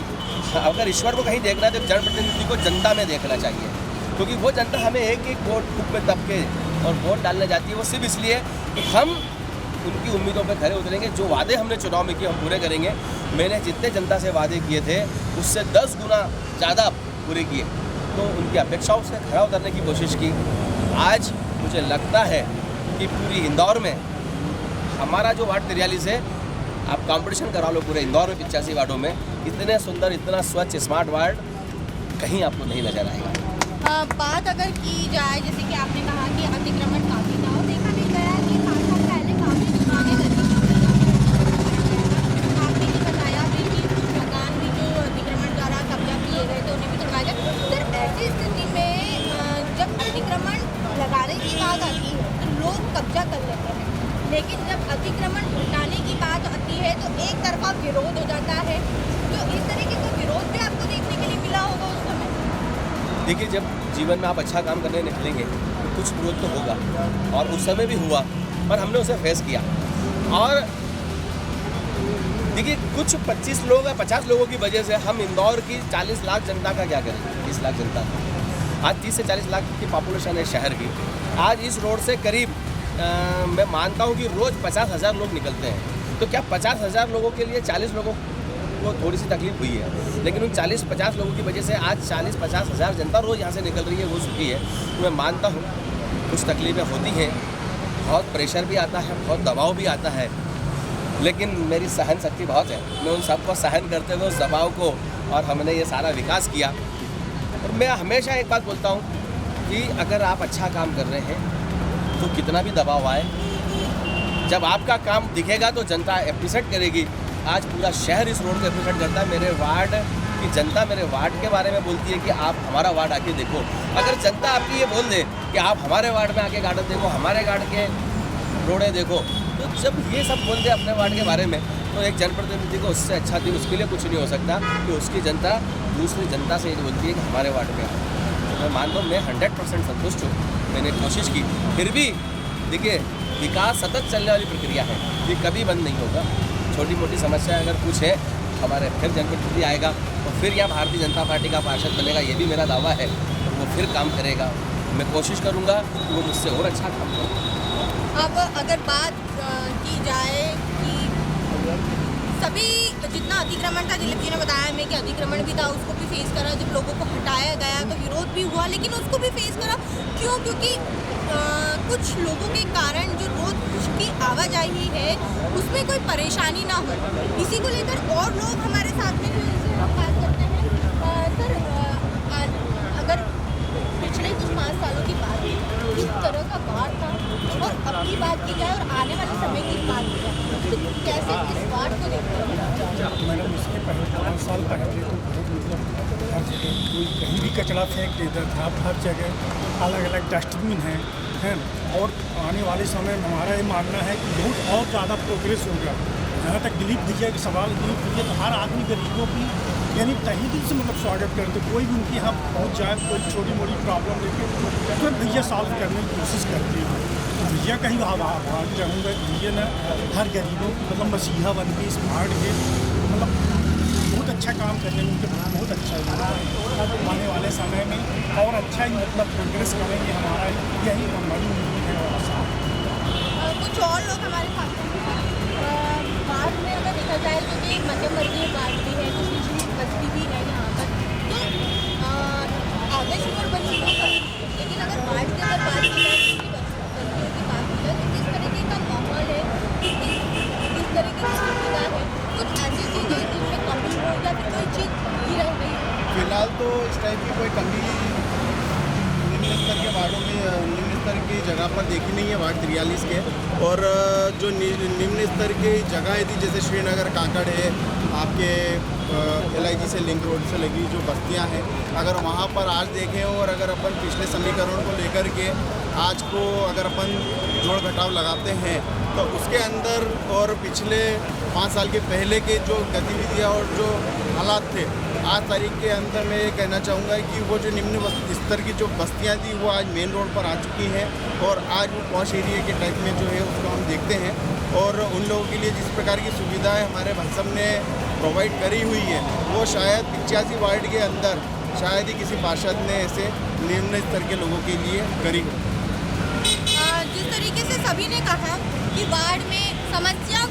S3: अगर ईश्वर को कहीं देखना है तो जनप्रतिनिधि को जनता में देखना चाहिए, क्योंकि वो जनता हमें एक वोट टुक में दब के और वोट डालने जाती है। वो सिर्फ इसलिए कि हम उनकी उम्मीदों पर खरे उतरेंगे, जो वादे हमने चुनाव में किए हम पूरे करेंगे। मैंने जितने जनता से वादे किए थे उससे 10 गुना ज़्यादा पूरे किए, तो उनकी अपेक्षाओं से खरा उतरने की कोशिश की। आज मुझे लगता है कि पूरी इंदौर में हमारा जो वार्ड 43 है, आप कंपटीशन करा लो पूरे इंदौर में 85 वार्डों में, इतने सुंदर, इतना स्वच्छ, स्मार्ट वार्ड कहीं आपको नहीं नजर आएगा।
S2: बात अगर की जाए, जैसे कि आपने कहा कि अतिक्रमण काफ़ी था और देखा भी गया कि 5 साल पहले काफ़ी दुकानें आपने ही बताया भी कि मकान भी जो अतिक्रमण द्वारा कब्जा किए गए थे उन्हें भी तोड़वाया गया। सर ऐसी स्थिति में जब अतिक्रमण लगाने की बात आती है तो लोग कब्जा कर लेते हैं, लेकिन जब अतिक्रमण हटाने की बात आती है तो एक तरफा विरोध हो जाता है। तो इस तरीके का विरोध भी आपको देखने के लिए मिला होगा उस समय।
S3: देखिए जब जीवन में आप अच्छा काम करने निकलेंगे तो कुछ विरोध तो होगा, और उस समय भी हुआ, पर हमने उसे फेस किया। और देखिए कुछ 25 लोग या 50 लोगों की वजह से हम इंदौर की 40 लाख जनता का क्या करेंगे, 20 लाख जनता का। आज 30 से 40 लाख की पॉपुलेशन है शहर की। आज इस रोड से करीब मैं मानता हूँ कि रोज़ 50,000 लोग निकलते हैं। तो क्या 50,000 लोगों के लिए 40 लोगों को थोड़ी सी तकलीफ हुई है, लेकिन उन 40-50 लोगों की वजह से आज 40-50 हज़ार जनता रोज़ यहाँ से निकल रही है, वो सुखी है। तो मैं मानता हूँ कुछ तकलीफ़ें होती हैं, बहुत प्रेशर भी आता है, बहुत दबाव भी आता है, लेकिन मेरी सहन शक्ति बहुत है। मैं उन सबको सहन करते हुए उस दबाव को, और हमने ये सारा विकास किया। और मैं हमेशा एक बात बोलता हूँ कि अगर आप अच्छा काम कर रहे हैं तो कितना भी दबाव आए, जब आपका काम दिखेगा तो जनता एप्रिशिएट करेगी। आज पूरा शहर इस रोड को एप्रिशिएट करता है। मेरे वार्ड की जनता मेरे वार्ड के बारे में बोलती है कि आप हमारा वार्ड आके देखो। अगर जनता आपकी ये बोल दे कि आप हमारे वार्ड में आके गार्डन देखो, हमारे गार्ड के रोडें देखो, तो जब ये सब बोल दे अपने वार्ड के बारे में, तो एक जनप्रतिनिधि को उससे अच्छा दिन उसके लिए कुछ नहीं हो सकता कि उसकी जनता दूसरी जनता से ये बोलती है कि हमारे वार्ड में आओ। तो मैं मानता हूँ मैं 100% संतुष्ट हूँ। मैंने कोशिश की, फिर भी देखिए विकास सतत चलने वाली प्रक्रिया है, ये कभी बंद नहीं होगा। छोटी मोटी समस्या अगर कुछ है, हमारे फिर जनप्रतिनिधि आएगा और फिर यहाँ भारतीय जनता पार्टी का पार्षद बनेगा, ये भी मेरा दावा है। और वो फिर काम करेगा, मैं कोशिश करूँगा कि वो मुझसे और अच्छा काम करे।
S2: अब अगर बात की जाए कि सभी जितना अतिक्रमण था, दिलीप जी ने बताया हमें कि अतिक्रमण भी था, उसको भी फेस करा। जब लोगों को हटाया गया तो विरोध भी हुआ, लेकिन उसको भी फेस करा। क्यों? क्योंकि कुछ लोगों के कारण जो रोज की आवाजाही है उसमें कोई परेशानी ना हो, इसी को लेकर और लोग हमारे साथ में बात करते हैं। सर, अगर पिछले कुछ 5 सालों की बात किस तरह का वार्ड था, और अब की बात की जाए और आने वाले समय की बात की जाए, तो कैसे इस वार्ड को देखते हैं?
S9: मैडम, इसके पहले 5 साल पहले तो बहुत मतलब हर जगह कोई कहीं भी कचरा फेंक देता था, हर जगह अलग अलग डस्टबिन हैं। और आने वाले समय में हमारा ये मानना है कि बहुत और ज़्यादा प्रोग्रेस होगा। जहाँ तक दिलीप भैया के सवाल दिलीप भैया तो हर आदमी गरीबों की यानी तहे दिल से मतलब स्वागत करते, कोई भी उनके यहाँ पहुँच जाए, कोई छोटी मोटी प्रॉब्लम लेके तो भैया सॉल्व करने की कोशिश करते हैं। तो भैया का ही आभार चाहूँगा, भैया ने हर गरीबों की मतलब मसीहा बन के इस वार्ड के मतलब बहुत अच्छा काम करने में उनके बहुत अच्छा है। आने वाले समय में और अच्छा ही मतलब प्रोग्रेस करेंगे, हमारा यही हमारी उम्मीद है।
S2: कुछ और लोग हमारे साथ वार्ड में अगर देखा जाए तो ये मध्यम वर्गीय वार्ड भी है, कुछ निचली बस्ती भी है यहाँ पर, तो आदर्श नगर बन चुका है। लेकिन अगर वार्ड की अगर बात की जाए, बस्तियों की बात की जाए, तो किस तरीके का माहौल है, किस तरीके की सुविधा है, कुछ ऐसी चीज़ें जिनमें कमी हो या फिर कोई चीज़ ही रह गई है?
S10: फिलहाल तो इस टाइप की कोई कमी निम्न स्तर के वार्डों में, निम्न स्तर की जगह पर देखी नहीं है वार्ड 43 के। और जो निम्न स्तर की जगह थी, जैसे श्रीनगर काकड़ है, आपके LIG से लिंक रोड से लगी जो बस्तियां हैं, अगर वहां पर आज देखें और अगर अपन पिछले समीकरण को लेकर के आज को अगर अपन जोड़ घटाव लगाते हैं, तो उसके अंदर और पिछले 5 साल के पहले के जो गतिविधियाँ और जो हालात थे, आज तारीख के अंदर मैं ये कहना चाहूँगा कि वो जो निम्न स्तर की जो बस्तियाँ थी वो आज मेन रोड पर आ चुकी हैं, और आज वो पॉश एरिया के टाइप में जो है उसको हम देखते हैं। और उन लोगों के लिए जिस प्रकार की सुविधाएं हमारे भाई साहब ने प्रोवाइड करी हुई है, वो शायद 85 वार्ड के अंदर शायद ही किसी पार्षद ने ऐसे निम्न स्तर के लोगों के लिए करी हो।
S2: जिस तरीके से सभी ने कहा कि वार्ड में समस्या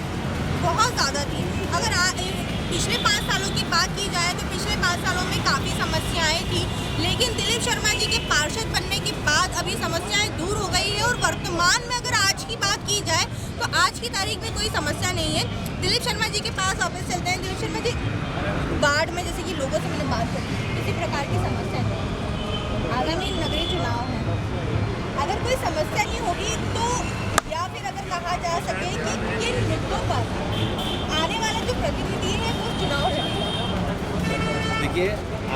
S2: बहुत ज़्यादा थी, अगर पिछले 5 सालों की बात की जाए तो पिछले 5 सालों में काफ़ी समस्याएं थी, लेकिन दिलीप शर्मा जी के पार्षद बनने के बाद अभी समस्याएं दूर हो गई है। और वर्तमान में अगर आज की बात की जाए तो आज की तारीख में कोई समस्या नहीं है। दिलीप शर्मा जी के पास ऑफिस चलते हैं। दिलीप शर्मा जी, वार्ड में जैसे कि लोगों से मैंने बात करी, किसी प्रकार की समस्या नहीं, आगामी नगरीय चुनाव है, अगर कोई समस्या नहीं होगी तो, या फिर अगर कहा जा सके कि किन मुद्दों पर आने वाला जो प्रतिनिधि है वो चुनाव लड़ेगा?
S3: देखिए,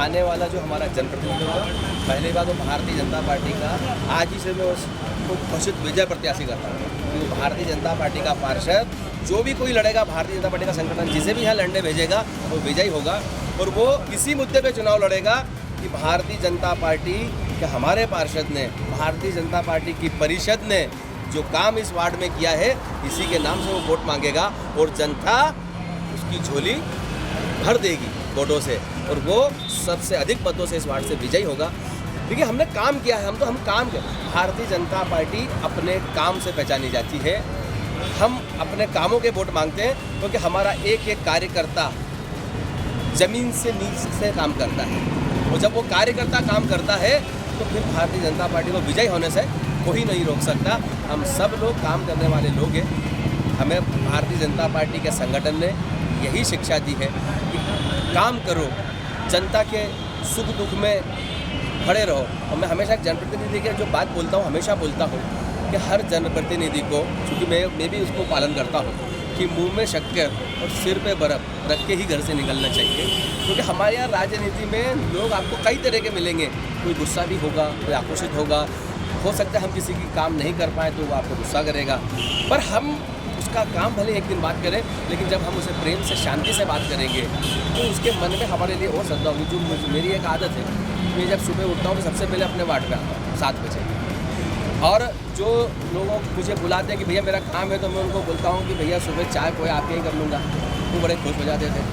S3: आने वाला जो हमारा जनप्रतिनिधि होगा, पहली बात वो भारतीय जनता पार्टी का, आज ही से मैं उसको घोषित विजय प्रत्याशी करता हूँ। क्योंकि भारतीय जनता पार्टी का पार्षद जो भी कोई लड़ेगा, भारतीय जनता पार्टी का संगठन जिसे भी यहाँ लड़ने भेजेगा वो विजयी होगा। और वो इसी मुद्दे पे चुनाव लड़ेगा कि भारतीय जनता पार्टी के हमारे पार्षद ने, भारतीय जनता पार्टी की परिषद ने जो काम इस वार्ड में किया है, इसी के नाम से वो वोट मांगेगा और जनता उसकी झोली भर देगी वोटों से, और वो सबसे अधिक मतों से इस वार्ड से विजयी होगा। देखिए हमने काम किया है, हम काम कर। भारतीय जनता पार्टी अपने काम से पहचानी जाती है। हम अपने कामों के वोट मांगते हैं क्योंकि हमारा एक एक कार्यकर्ता ज़मीन से नीचे से काम करता है, और जब वो कार्यकर्ता काम करता है तो फिर भारतीय जनता पार्टी को विजयी होने से कोई नहीं रोक सकता। हम सब लोग काम करने वाले लोग हैं। हमें भारतीय जनता पार्टी के संगठन ने यही शिक्षा दी है कि काम करो, जनता के सुख दुख में खड़े रहो। और मैं हमेशा एक जनप्रतिनिधि की जो बात बोलता हूँ, हमेशा बोलता हूँ कि हर जनप्रतिनिधि को, चूँकि मैं भी उसको पालन करता हूँ, कि मुंह में शक्कर और सिर पे बर्फ़ रख के ही घर से निकलना चाहिए। क्योंकि हमारे यहाँ राजनीति में लोग आपको कई तरह के मिलेंगे। कोई गुस्सा भी होगा, कोई आक्रोशित होगा, हो सकता है हम किसी की काम नहीं कर पाए तो वो आपको गुस्सा करेगा, पर हम उसका काम भले एक दिन बात करें, लेकिन जब हम उसे प्रेम से शांति से बात करेंगे तो उसके मन में हमारे लिए और श्रद्धा होगी। जो मेरी एक आदत है, मैं जब सुबह उठता हूँ तो सबसे पहले अपने वार्ड में आता हूँ 7 बजे, और जो लोग मुझे बुलाते हैं कि भैया मेरा काम है, तो मैं उनको बोलता हूँ कि भैया सुबह चाय कोई आपके ही कर लूँगा, वो बड़े खुश हो जाते थे।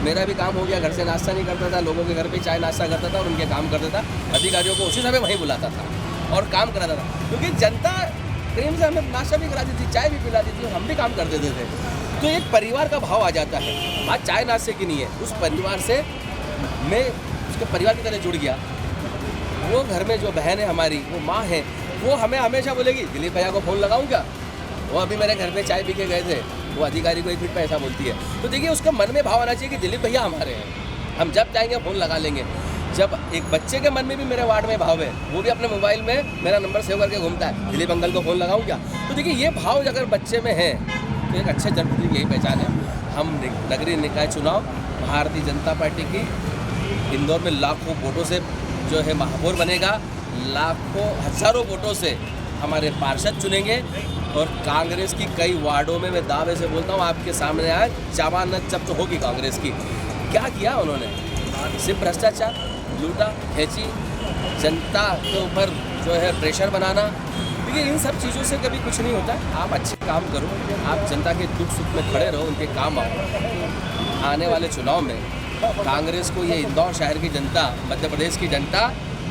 S3: मेरा भी काम हो गया, घर से नाश्ता नहीं करता था, लोगों के घर पे चाय नाश्ता करता था और उनके काम करता था। अधिकारियों को उसी समय वहीं बुलाता था और काम कराता था, क्योंकि जनता प्रेम से हमें नाश्ता भी कराती थी, चाय भी पिलाती थी और हम भी काम कर देते थे। तो एक परिवार का भाव आ जाता है। बात चाय नाश्ते की नहीं है, उस परिवार से मैं उसके परिवार की तरह जुड़ गया। वो घर में जो बहन है हमारी, वो माँ है, वो हमें हमेशा बोलेगी दिलीप भैया को फ़ोन लगाऊं क्या? वो अभी मेरे घर पे चाय पी के गए थे, वो अधिकारी को 1 मिनट पे ऐसा बोलती है। तो देखिए उसके मन में भाव आना चाहिए कि दिलीप भैया हमारे हैं, हम जब चाहेंगे फ़ोन लगा लेंगे। जब एक बच्चे के मन में भी मेरे वार्ड में भाव है, वो भी अपने मोबाइल में मेरा नंबर सेव करके घूमता है, दिलीप अंकल को फ़ोन लगाऊं क्या? तो देखिए ये भाव अगर बच्चे में है तो एक अच्छे जनप्रतिनिधि की यही पहचान है। हम नगरीय निकाय चुनाव भारतीय जनता पार्टी की इंदौर में लाखों वोटों से जो है महापौर बनेगा, लाखों हज़ारों वोटों से हमारे पार्षद चुनेंगे, और कांग्रेस की कई वार्डों में मैं दावे से बोलता हूँ आपके सामने आज जमानत जब्त होगी कांग्रेस की। क्या किया उन्होंने? सिर्फ भ्रष्टाचार, लूटा खींची, जनता के ऊपर जो है प्रेशर बनाना। देखिए इन सब चीज़ों से कभी कुछ नहीं होता। आप अच्छे काम करो, आप जनता के दुख सुख में खड़े रहो, उनके काम आओ। आने वाले चुनाव में कांग्रेस को ये इंदौर शहर की जनता, मध्य प्रदेश की जनता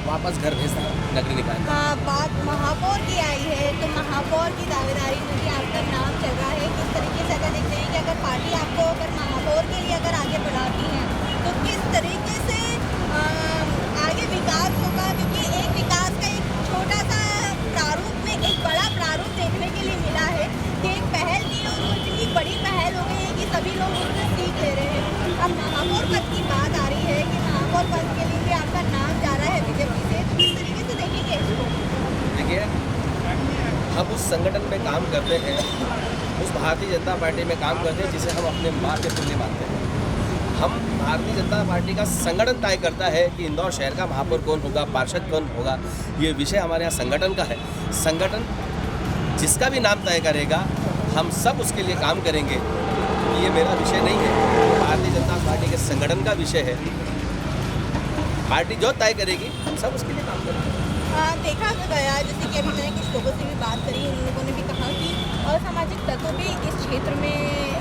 S3: वापस घर भेज दें नगरीय निकाय।
S2: बात महापौर की आई है, तो महापौर की दावेदारी में भी आपका नाम चल रहा है। किस तरीके से अगर देखते हैं कि अगर पार्टी आपको अगर महापौर के लिए अगर आगे बढ़ाती है तो किस तरीके से आगे विकास होगा? क्योंकि एक विकास का एक छोटा सा प्रारूप में एक बड़ा प्रारूप देखने के लिए मिला है कि एक पहल की और वो इतनी बड़ी पहल हो गई है कि सभी लोग उससे सीख ले रहे हैं। अब महापौर पद की बात आ रही है कि महापौर पद के लिए भी आपका नाम जा रहा है बीजेपी से, तो किस तरीके से देखेंगे इसको?
S3: देखिए हम उस संगठन में काम करते हैं, उस भारतीय जनता पार्टी में काम करते हैं जिसे हम अपने माँ के तुल्य मानते हैं। हम भारतीय जनता पार्टी का संगठन तय करता है कि इंदौर शहर का महापौर कौन होगा, पार्षद कौन होगा, ये विषय हमारे यहाँ संगठन का है। संगठन जिसका भी नाम तय करेगा हम सब उसके लिए काम करेंगे। ये मेरा विषय नहीं है, भारतीय जनता पार्टी के संगठन का विषय है। पार्टी जो तय करेगी हम सब उसके लिए काम करेंगे।
S2: देखा गया, जैसे कि अभी मैंने कुछ लोगों से भी बात करी, उन लोगों ने भी कहा कि असामाजिक तत्व भी इस क्षेत्र में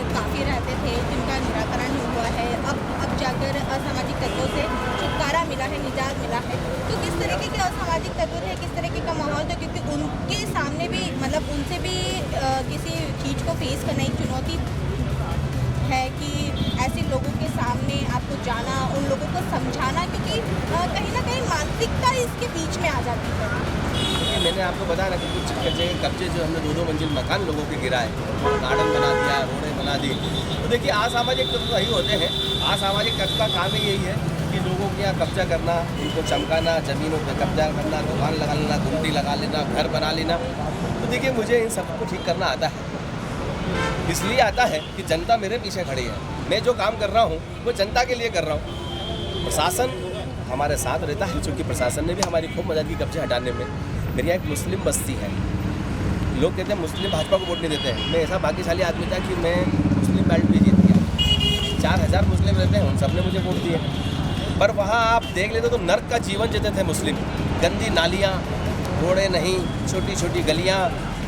S2: काफ़ी रहते थे जिनका निराकरण हुआ है। अब जाकर असामाजिक तत्वों से छुटकारा मिला है, निजात मिला है। तो किस तरीके के असामाजिक तत्व थे, किस तरीके का माहौल था? क्योंकि उनके सामने भी मतलब उनसे भी किसी चीज़ को फेस करना एक चुनौती है कि ऐसे लोगों के सामने आपको जाना, उन लोगों को समझाना, क्योंकि कहीं ना कहीं मानसिकता इसके बीच में आ जाती है।
S3: मैंने आपको बताया ना कि कुछ जगह कब्जे जो हमने 2-2 मंजिल मकान लोगों के गिराए, गार्डन बना दिया, रोडें बना दी। तो देखिए असामाजिक तत्व वही होते हैं। असामाजिक तत्व का काम ही यही है कि लोगों के यहाँ कब्जा करना, उनको चमकाना, ज़मीनों पर कब्जा करना, दुकान लगा लेना, गुमटी लगा लेना, घर बना लेना। तो देखिए मुझे इन सबको ठीक करना आता है, इसलिए आता है कि जनता मेरे पीछे खड़ी है। मैं जो काम कर रहा हूँ वो जनता के लिए कर रहा हूँ। प्रशासन हमारे साथ रहता है, चूँकि प्रशासन ने भी हमारी खूब मदद की कब्जे हटाने में। मेरी यहाँ एक मुस्लिम बस्ती है, लोग कहते हैं मुस्लिम भाजपा को वोट नहीं देते हैं। मैं ऐसा भाग्यशाली आदमी था कि मैं मुस्लिम बेल्ट भी जीत गया। 4000 मुस्लिम रहते हैं, उन सब ने मुझे वोट दिए। पर वहाँ आप देख लेते तो नर्क का जीवन जीते थे मुस्लिम। गंदी नालियाँ, रोडें नहीं, छोटी छोटी गलियाँ,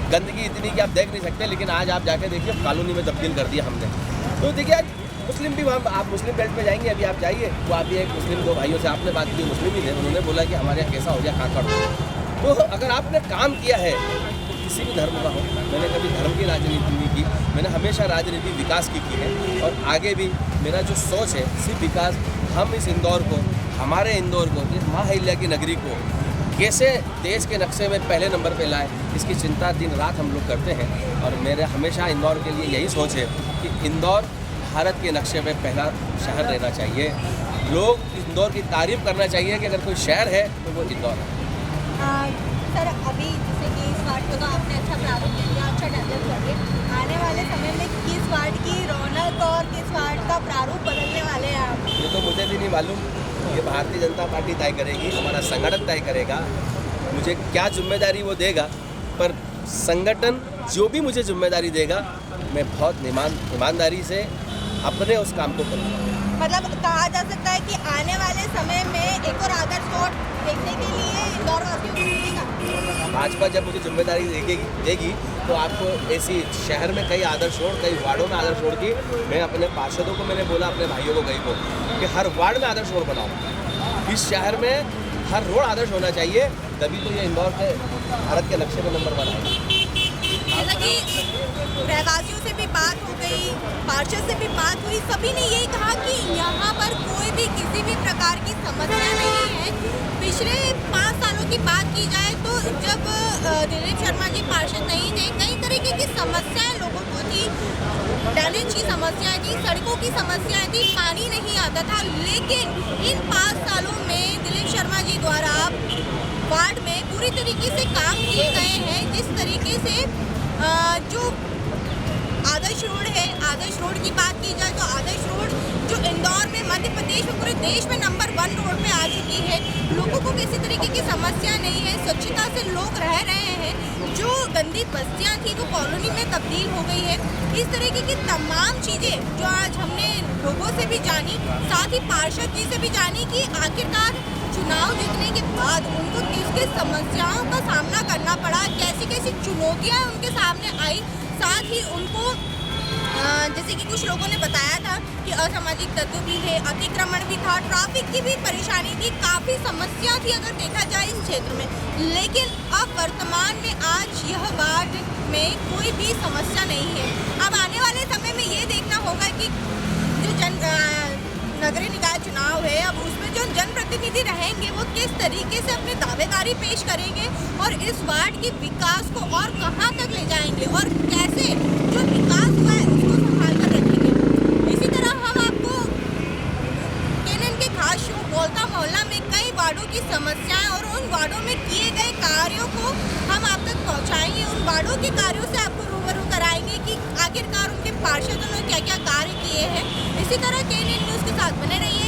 S3: गंदगी इतनी कि आप देख नहीं सकते। लेकिन आज आप जाके देखिए कॉलोनी में तब्दील कर दिया हमने। तो देखिए आज मुस्लिम भी वहाँ आप मुस्लिम बेल्ट में जाएंगे, अभी आप जाइए वो आप भी एक मुस्लिम दो भाइयों से आपने बात की, मुस्लिम ही थे, उन्होंने बोला कि हमारे यहाँ कैसा हो गया काकड़। तो अगर आपने काम किया है तो किसी भी धर्म का हो, मैंने कभी धर्म की राजनीति नहीं की, मैंने हमेशा राजनीति विकास की है और आगे भी मेरा जो सोच है सिर्फ विकास। हम इस इंदौर को, हमारे इंदौर को, इस माँ अहिल्या की नगरी को कैसे देश के नक्शे में पहले नंबर पे लाए, इसकी चिंता दिन रात हम लोग करते हैं। और मेरे हमेशा इंदौर के लिए यही सोच है कि इंदौर भारत के नक्शे में पहला शहर रहना चाहिए। लोग इंदौर की तारीफ करना चाहिए कि अगर कोई शहर है तो वो इंदौर है।
S2: सर अभी जैसे कि इस वार्ड को तो आपने अच्छा प्रारंभ किया, अच्छा डेवलप कर दिया, आने वाले समय में किस वार्ड की रौनक और किस वार्ड का प्रारूप बदलने वाले हैं आप?
S3: ये तो मुझे भी नहीं मालूम, ये भारतीय जनता पार्टी तय करेगी, हमारा संगठन तय करेगा, मुझे क्या जिम्मेदारी वो देगा। पर संगठन जो भी मुझे जिम्मेदारी देगा मैं बहुत ईमानदारी से अपने उस काम को करूँगा।
S2: मतलब कहा जा सकता है कि आने वाले समय में एक और आदर्श रोड देखने के लिए इंदौर वासियों को मिलेगा।
S3: भाजपा जब मुझे जिम्मेदारी देगी तो आपको ऐसी शहर में कई आदर्श रोड, कई वार्डों में आदर्श रोड की, मैं अपने पार्षदों को मैंने बोला, अपने भाइयों को कई को कि हर वार्ड में आदर्श रोड बनाओ। इस शहर में हर रोड आदर्श होना चाहिए, तभी तो ये इंदौर के भारत के नक्शे में नंबर 1 आएगा।
S2: जैसा कि रहवासियों से भी बात हो गई, पार्षद से भी बात हुई, सभी ने यही कहा कि यहाँ पर कोई भी किसी भी प्रकार की समस्या नहीं है। पिछले 5 सालों की बात की जाए तो जब दिलीप शर्मा जी पार्षद नहीं थे, कई तरीके की समस्याएं लोगों को थी, ड्रेनेज की समस्याएं थी, सड़कों की समस्याएं थी, पानी नहीं आता था। लेकिन इन 5 सालों में दिलीप शर्मा जी द्वारा वार्ड में पूरी तरीके से काम किए गए हैं। जिस तरीके से जो आदर्श रोड है, आदर्श रोड की बात की जाए तो आदर्श रोड जो इंदौर में, मध्य प्रदेश में, पूरे देश में नंबर 1 रोड में आ चुकी है। लोगों को किसी तरीके की समस्या नहीं है, स्वच्छता से लोग रह रहे हैं। जो गंदी बस्तियां थी वो कॉलोनी में तब्दील हो गई है। इस तरीके की तमाम चीज़ें जो आज हमने लोगों से भी जानी, साथ ही पार्षद जी से भी जानी कि आखिरकार चुनाव जीतने के बाद उनको किस किस समस्याओं का सामना करना पड़ा, कैसी कैसी चुनौतियां उनके सामने आई। साथ ही उनको जैसे कि कुछ लोगों ने बताया था कि असामाजिक तत्व भी थे, अतिक्रमण भी था, ट्रैफिक की भी परेशानी थी, काफ़ी समस्या थी अगर देखा जाए इस क्षेत्र में। लेकिन अब वर्तमान में आज यह वार्ड में कोई भी समस्या नहीं है। अब आने वाले समय में ये देखना होगा कि जो नगरीय निकाय चुनाव है, अब उसमें जो जनप्रतिनिधि रहेंगे वो किस तरीके से अपनी दावेदारी पेश करेंगे और इस वार्ड के विकास को और कहां तक ले जाएंगे और कैसे जो विकास हुआ है उसको संभाल कर रखेंगे। इसी तरह हम आपको केएनएन के खास शो बोलता मोहल्ला में कई वार्डों की समस्याएं और उन वार्डों में किए गए कार्यों को हम आप तक पहुँचाएंगे। उन वार्डों के कार्यों से आपको रूबरू कराएंगे कि आखिरकार उनके पार्षदों ने क्या क्या कार्य किए हैं। इसी तरह केएनएन न्यूज़ के साथ बने रहिए।